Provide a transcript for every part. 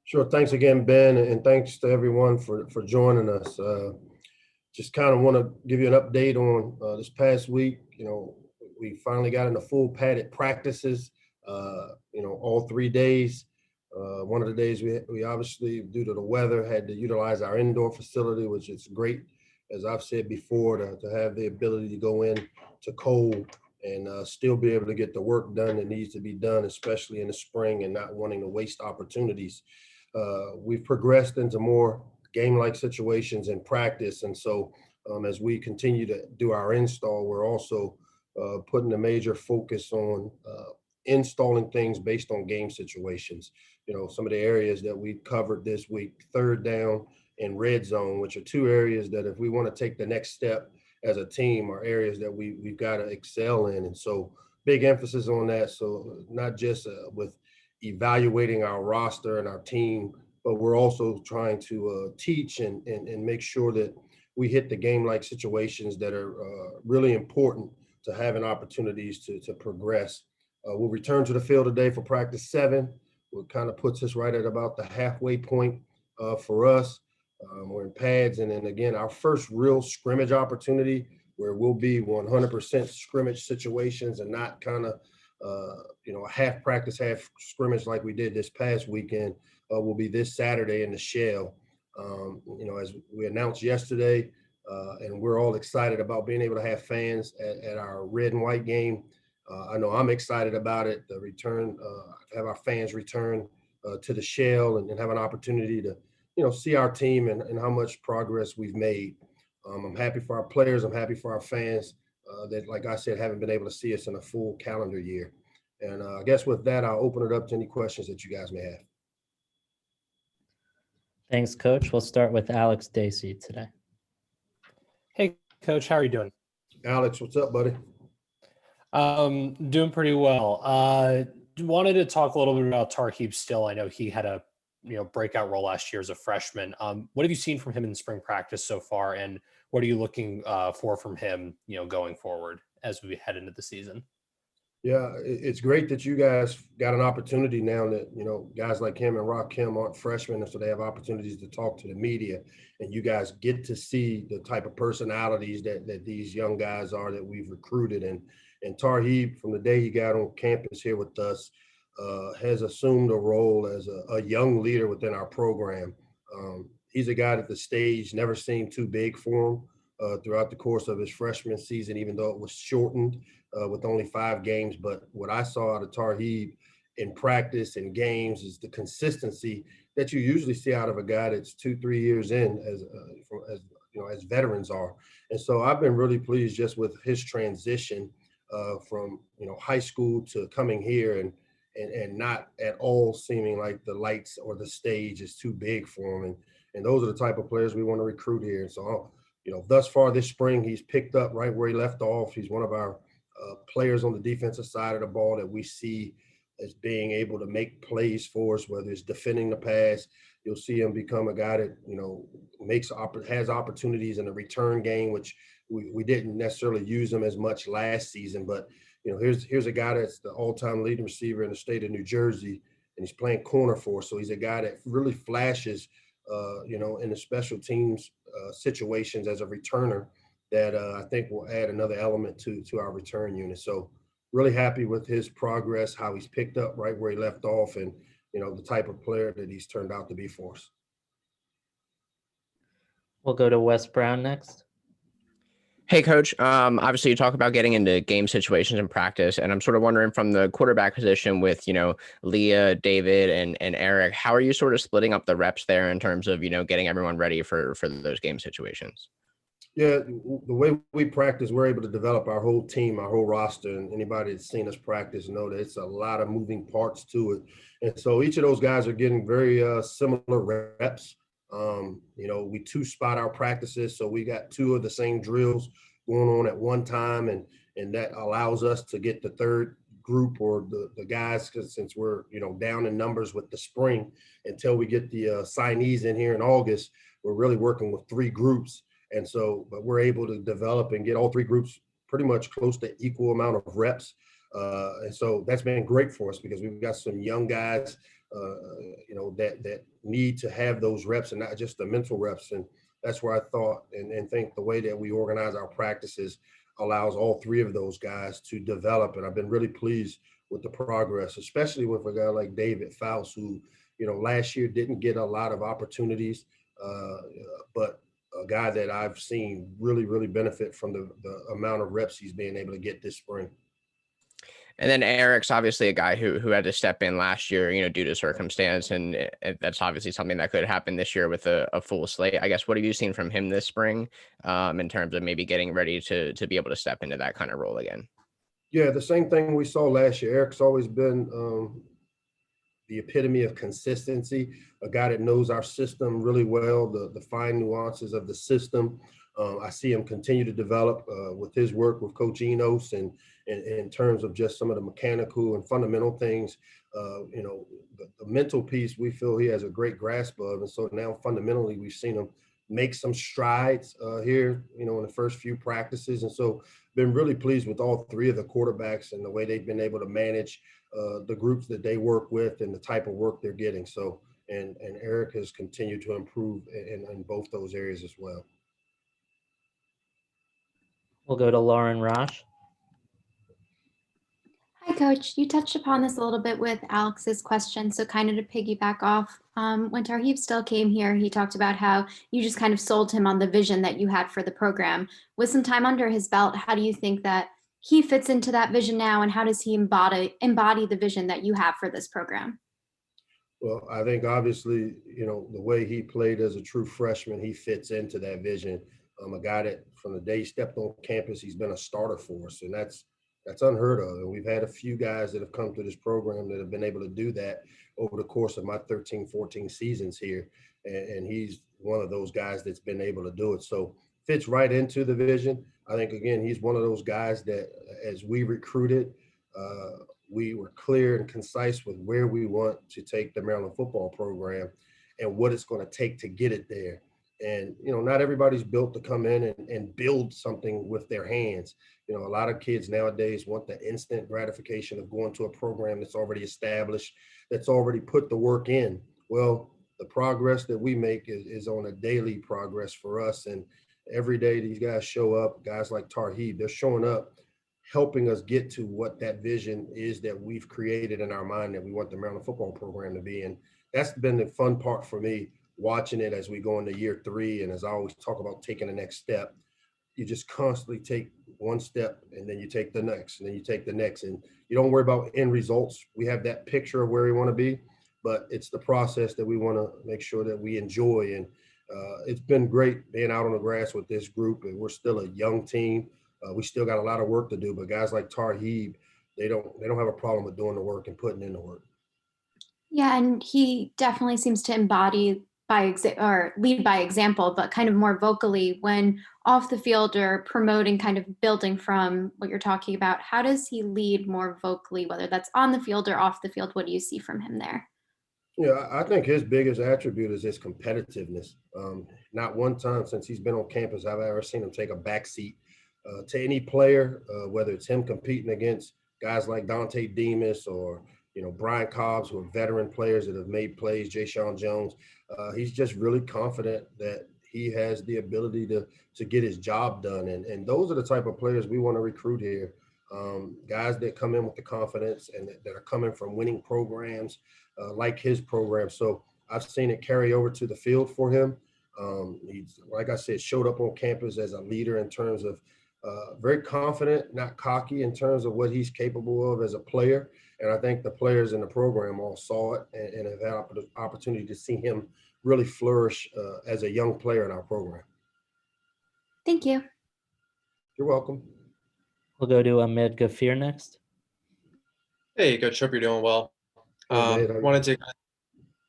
Sure. Thanks again, Ben, and thanks to everyone for joining us. Just kind of want to give you an update on this past week. We finally got into full padded practices, all 3 days. One of the days we obviously, due to the weather, had to utilize our indoor facility, which is great, as I've said before, to have the ability to go in to cold and still be able to get the work done that needs to be done, especially in the spring, and not wanting to waste opportunities. We've progressed into more game-like situations in practice. And so as we continue to do our install, we're also putting a major focus on installing things based on game situations. Some of the areas that we covered this week, third down and red zone, which are two areas that if we want to take the next step as a team are areas that we've got to excel in. And so big emphasis on that. So not just with evaluating our roster and our team, but we're also trying to teach and make sure that we hit the game-like situations that are really important to having opportunities to progress. We'll return to the field today for practice 7, which kind of puts us right at about the halfway point for us. We're in pads, and then again, our first real scrimmage opportunity where we'll be 100% scrimmage situations and not kind of a half practice, half scrimmage like we did this past weekend will be this Saturday in the shell. As we announced yesterday, and we're all excited about being able to have fans at our red and white game. I know I'm excited about it, the return, have our fans return to the shell and have an opportunity to, see our team and how much progress we've made. I'm happy for our players. I'm happy for our fans that, like I said, haven't been able to see us in a full calendar year. And I guess with that, I'll open it up to any questions that you guys may have. Thanks, Coach. We'll start with Alex Dacey today. Hey, Coach. How are you doing? Alex, what's up, buddy? Doing pretty well. Wanted to talk a little bit about Tarheeb still. I know he had a breakout role last year as a freshman. What have you seen from him in spring practice so far, and what are you looking for from him, going forward as we head into the season? Yeah, it's great that you guys got an opportunity now that, guys like him and Rakim aren't freshmen, and so they have opportunities to talk to the media, and you guys get to see the type of personalities that these young guys are that we've recruited. And Tarheeb, from the day he got on campus here with us, has assumed a role as a young leader within our program. He's a guy that the stage never seemed too big for him throughout the course of his freshman season, even though it was shortened with only 5 games. But what I saw out of Tarheeb in practice and games is the consistency that you usually see out of a guy that's 2-3 years in, as veterans are. And so I've been really pleased just with his transition from high school to coming here and not at all seeming like the lights or the stage is too big for him. And those are the type of players we want to recruit here. And so, thus far this spring, he's picked up right where he left off. He's one of our players on the defensive side of the ball that we see as being able to make plays for us, whether it's defending the pass. You'll see him become a guy that, has opportunities in the return game, which we didn't necessarily use him as much last season. But, here's a guy that's the all-time leading receiver in the state of New Jersey, and he's playing corner for us. So he's a guy that really flashes, in the special teams situations as a returner that I think will add another element to our return unit. So really happy with his progress, how he's picked up right where he left off, and, the type of player that he's turned out to be for us. We'll go to Wes Brown next. Hey, Coach. Obviously, you talk about getting into game situations in practice, and I'm sort of wondering from the quarterback position with, Leah, David, and Eric, how are you sort of splitting up the reps there in terms of, getting everyone ready for those game situations? Yeah, the way we practice, we're able to develop our whole team, our whole roster, and anybody that's seen us practice know that it's a lot of moving parts to it. And so each of those guys are getting very similar reps. We 2-spot our practices, so we got 2 of the same drills going on at one time, and that allows us to get the third group or the guys, because since we're down in numbers with the spring, until we get the signees in here in August, we're really working with 3 groups. And so, but we're able to develop and get all 3 groups pretty much close to equal amount of reps. And so that's been great for us because we've got some young guys that need to have those reps and not just the mental reps. And that's where I thought and think the way that we organize our practices allows all three of those guys to develop. And I've been really pleased with the progress, especially with a guy like David Faust, who, last year didn't get a lot of opportunities, but a guy that I've seen really, really benefit from the amount of reps he's being able to get this spring. And then Eric's obviously a guy who had to step in last year, due to circumstance, and that's obviously something that could happen this year with a full slate. I guess, what have you seen from him this spring, in terms of maybe getting ready to be able to step into that kind of role again? Yeah, the same thing we saw last year. Eric's always been the epitome of consistency, a guy that knows our system really well, the fine nuances of the system. I see him continue to develop with his work with Coach Enos and in terms of just some of the mechanical and fundamental things. The mental piece, we feel he has a great grasp of. And so now fundamentally, we've seen him make some strides here, in the first few practices. And so been really pleased with all three of the quarterbacks and the way they've been able to manage the groups that they work with and the type of work they're getting. So, and Eric has continued to improve in both those areas as well. We'll go to Lauren Rosh. Hi, Coach. You touched upon this a little bit with Alex's question. So kind of to piggyback off, when Tarheeb still came here, he talked about how you just kind of sold him on the vision that you had for the program. With some time under his belt, how do you think that he fits into that vision now, and how does he embody the vision that you have for this program? Well, I think obviously, the way he played as a true freshman, he fits into that vision. A guy that from the day he stepped on campus, he's been a starter for us, and that's unheard of. And we've had a few guys that have come through this program that have been able to do that over the course of my 13, 14 seasons here. And he's one of those guys that's been able to do it. So fits right into the vision. I think, again, he's one of those guys that as we recruited, we were clear and concise with where we want to take the Maryland football program and what it's going to take to get it there. And, not everybody's built to come in and build something with their hands. A lot of kids nowadays want the instant gratification of going to a program that's already established, that's already put the work in. Well, the progress that we make is on a daily progress for us. And every day these guys show up, guys like Tarheeb, they're showing up, helping us get to what that vision is that we've created in our mind that we want the Maryland football program to be. And that's been the fun part for me, watching it as we go into year 3. And as I always talk about taking the next step, you just constantly take one step and then you take the next and then you take the next, and you don't worry about end results. We have that picture of where we want to be, but it's the process that we want to make sure that we enjoy. And it's been great being out on the grass with this group, and we're still a young team. We still got a lot of work to do, but guys like Tarheeb, they don't have a problem with doing the work and putting in the work. Yeah, and he definitely seems to embody lead by example, but kind of more vocally when off the field or promoting, kind of building from what you're talking about. How does he lead more vocally, whether that's on the field or off the field? What do you see from him there? Yeah, I think his biggest attribute is his competitiveness. Not one time since he's been on campus have I ever seen him take a backseat to any player, whether it's him competing against guys like Dante Demas or Brian Cobbs, who are veteran players that have made plays, Jay Sean Jones. He's just really confident that he has the ability to get his job done. And those are the type of players we want to recruit here. Guys that come in with the confidence and that are coming from winning programs like his program. So I've seen it carry over to the field for him. He's, like I said, showed up on campus as a leader in terms of very confident, not cocky in terms of what he's capable of as a player. And I think the players in the program all saw it and have had the opportunity to see him really flourish as a young player in our program. Thank you. You're welcome. We'll go to Ahmed Gafir next. Hey, Coach. Hope you're doing well. Hey, Ahmed,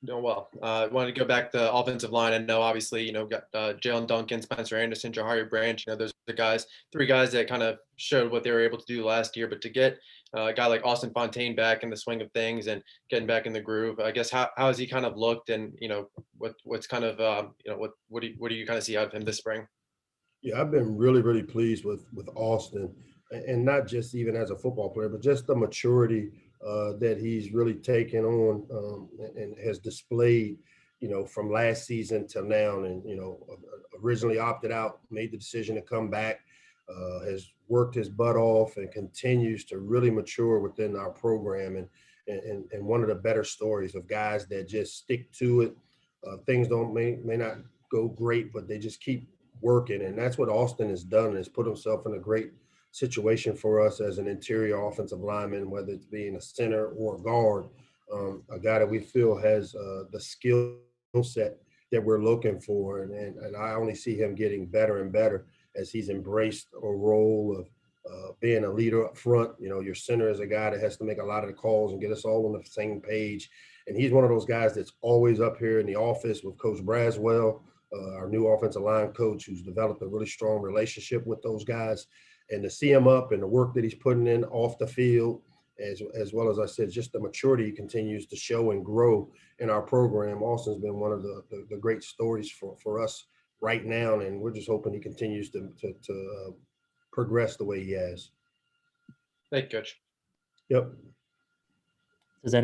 Doing well. Wanted to go back to the offensive line. I know, obviously, got Jalen Duncan, Spencer Anderson, Jahari Branch. Those are the 3 guys that kind of showed what they were able to do last year. But to get a guy like Austin Fontaine back in the swing of things and getting back in the groove, I guess how has he kind of looked, and what's kind of what do you kind of see out of him this spring? Yeah, I've been really, really pleased with Austin, and not just even as a football player, but just the maturity that he's really taken on and has displayed, from last season till now. And, originally opted out, made the decision to come back, has worked his butt off and continues to really mature within our program. And one of the better stories of guys that just stick to it. Things may not go great, but they just keep working. And that's what Austin has done, is put himself in a great situation for us as an interior offensive lineman, whether it's being a center or a guard, a guy that we feel has the skill set that we're looking for. And I only see him getting better and better as he's embraced a role of being a leader up front. Your center is a guy that has to make a lot of the calls and get us all on the same page. And he's one of those guys that's always up here in the office with Coach Braswell, our new offensive line coach, who's developed a really strong relationship with those guys. And to see him up and the work that he's putting in off the field, as well as I said, just the maturity he continues to show and grow in our program. Austin's been one of the great stories for us right now, and we're just hoping he continues to progress the way he has. Thank you, Coach. Yep.